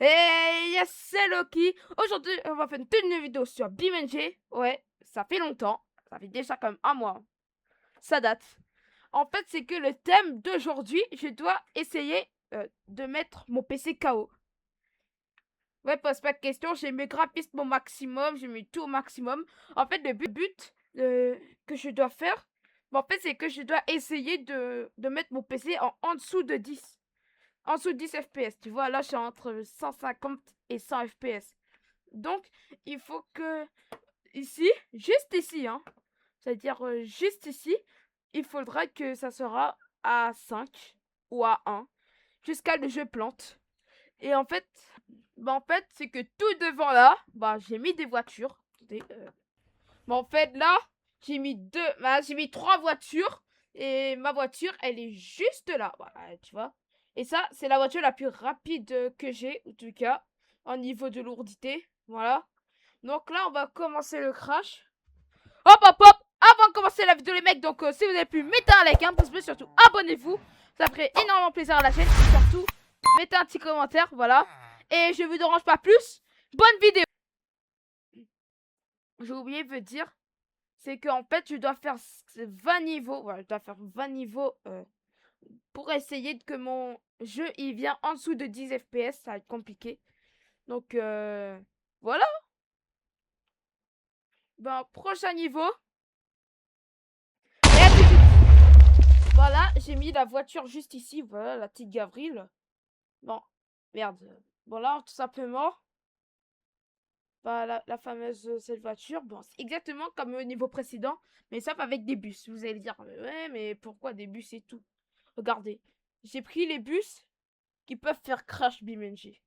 Et yes, c'est Loki. Aujourd'hui, on va faire une toute nouvelle vidéo sur BeamNG. Ouais, ça fait longtemps. Ça fait déjà comme un mois. Ça date. En fait, c'est que le thème d'aujourd'hui, je dois essayer de mettre mon PC KO. Ouais, pose pas de question. J'ai mis graphiste au maximum. J'ai mis tout au maximum. En fait, le but que je dois faire, en fait, c'est que je dois essayer de mettre mon PC en dessous de 10. En dessous de 10 FPS. Tu vois, là, je suis entre 150 et 100 FPS. Donc, il faut que ici, juste ici, hein, c'est-à-dire juste ici, il faudra que ça sera à 5 ou à 1 jusqu'à le jeu plante. Et en fait, c'est que tout devant là, j'ai mis des voitures. En fait, là, j'ai mis 3 voitures et ma voiture, elle est juste là. Voilà, tu vois. Et ça, c'est la voiture la plus rapide que j'ai, en tout cas, en niveau de lourdité. Voilà. Donc là, on va commencer le crash. Hop, hop, hop. Avant de commencer la vidéo, les mecs, donc si vous avez pu, mettez un like, un pouce bleu, surtout abonnez-vous. Ça ferait énormément plaisir à la chaîne. Et surtout, mettez un petit commentaire, voilà. Et je vous dérange pas plus. Bonne vidéo. J'ai oublié de dire, c'est qu'en fait, je dois faire 20 niveaux. Voilà, je dois faire 20 niveaux pour essayer que mon jeu il vient en dessous de 10 FPS. Ça va être compliqué. Donc, voilà. Prochain niveau. Et à tout de suite. Voilà, j'ai mis la voiture juste ici. Voilà, la petite Gavril. Bon, merde. Bon, là, tout simplement, la fameuse cette voiture. Bon, c'est exactement comme au niveau précédent, mais sauf avec des bus. Vous allez dire, ouais, mais pourquoi des bus et tout? Regardez, j'ai pris les bus qui peuvent faire crash BeamNG.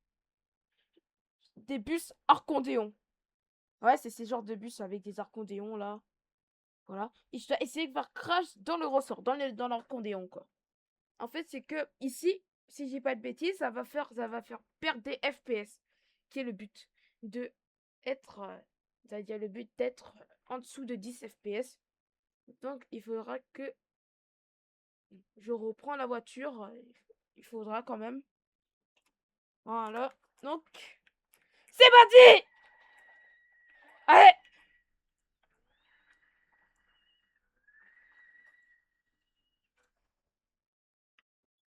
Des bus Arcondéon. Ouais, c'est ces genres de bus avec des Arcondéons là. Voilà. Et je dois essayer de faire crash dans le ressort, dans l'Arcondéon quoi. En fait, c'est que ici, si j'ai pas de bêtises, ça va faire perdre des FPS. Qui est le but de être, c'est-à-dire le but d'être en dessous de 10 FPS. Donc, il faudra que je reprends la voiture. Il faudra quand même. Voilà. Donc, c'est parti! Allez!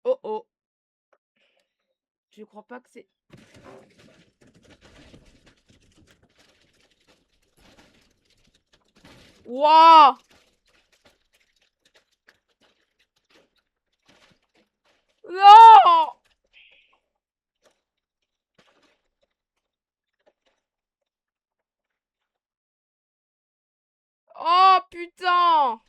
Oh oh. Je crois pas que c'est... Wouah! Non! Oh putain!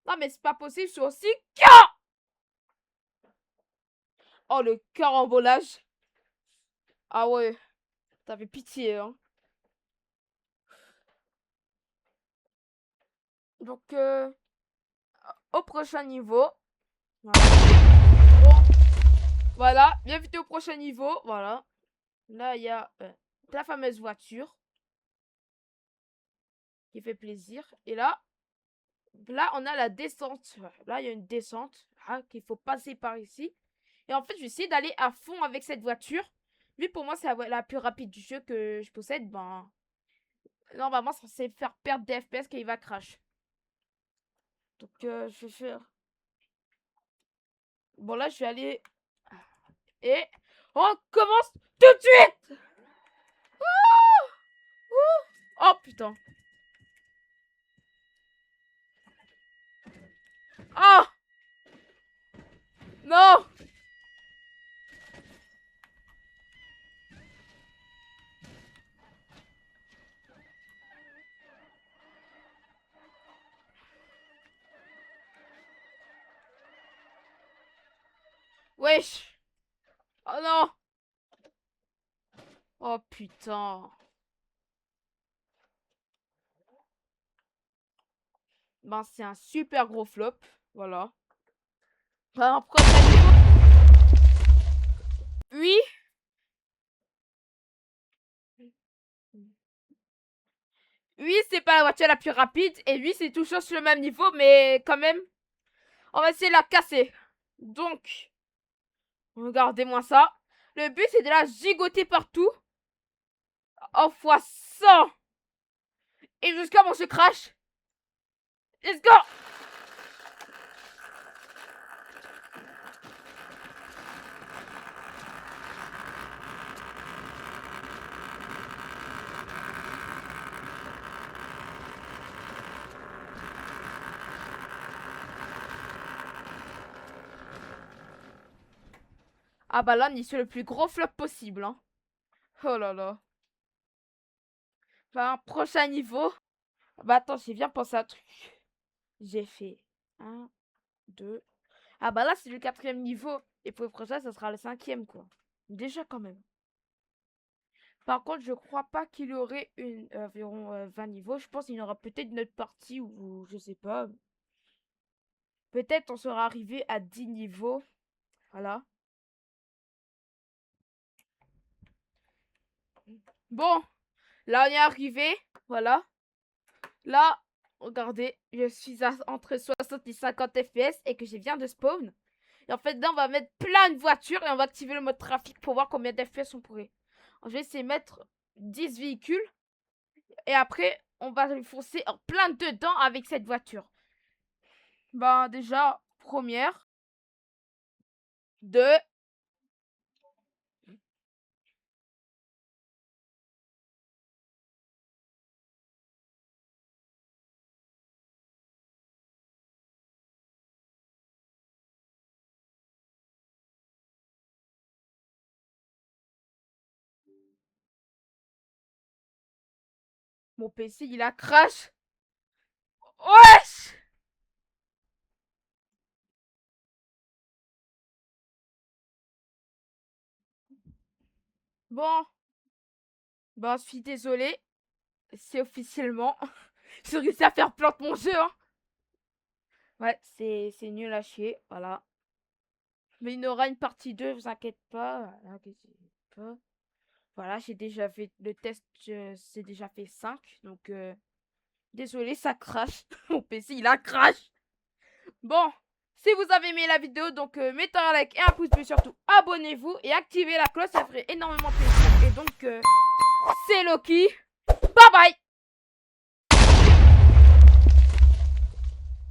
Non mais c'est pas possible, je suis aussi... Oh le carambolage. Ah ouais, t'avais pitié hein. Donc au prochain niveau. Voilà. Bon, voilà, bienvenue au prochain niveau. Voilà. Là il y a la fameuse voiture. Qui fait plaisir. Et là on a la descente. Là il y a une descente. Qu'il faut passer par ici. Et en fait je vais essayer d'aller à fond avec cette voiture. Vu pour moi c'est la plus rapide du jeu que je possède. Normalement c'est censé faire perdre des FPS quand il va crash. Donc je vais faire... Bon là je vais aller... Et on commence tout de suite. Oh putain. Ah non. Wesh. Oh non. Oh putain. C'est un super gros flop. Voilà. Prochain niveau. Oui. Oui, c'est pas la voiture la plus rapide. Et oui, c'est toujours sur le même niveau. Mais quand même, on va essayer de la casser. Donc, regardez-moi ça. Le but, c'est de la gigoter partout. En fois 100. Et jusqu'à mon se crash. Let's go! Ah bah là, on est sur le plus gros flop possible. Hein. Oh là là. Bah, un prochain niveau. Bah attends, j'ai bien pensé à un truc. J'ai fait 1, 2. Ah bah là, c'est le 4e niveau. Et pour le prochain, ça sera le 5e, quoi. Déjà, quand même. Par contre, je crois pas qu'il y aurait environ 20 niveaux. Je pense qu'il y aura peut-être une autre partie où, je sais pas. Peut-être on sera arrivé à 10 niveaux. Voilà. Bon, là, on est arrivé. Voilà. Là, regardez, je suis entre 60 et 50 FPS et que je viens de spawn. Et en fait, là, on va mettre plein de voitures et on va activer le mode trafic pour voir combien d'FPS on pourrait. Je vais essayer de mettre 10 véhicules. Et après, on va lui foncer en plein dedans avec cette voiture. Ben, déjà, première. 2. Mon PC, il a crash. Wesh! Bon. Ben, je suis désolé. C'est officiellement. J'ai réussi à faire plante mon jeu, hein. Ouais, c'est nul à chier. Voilà. Mais il y aura une partie 2, vous inquiétez pas. Voilà, j'ai déjà fait le test, c'est déjà fait 5. Donc, désolé, ça crache. Mon PC, il a crash. Bon, si vous avez aimé la vidéo, donc mettez un like et un pouce bleu surtout. Abonnez-vous et activez la cloche, ça ferait énormément plaisir. Et donc, c'est Loki. Bye bye.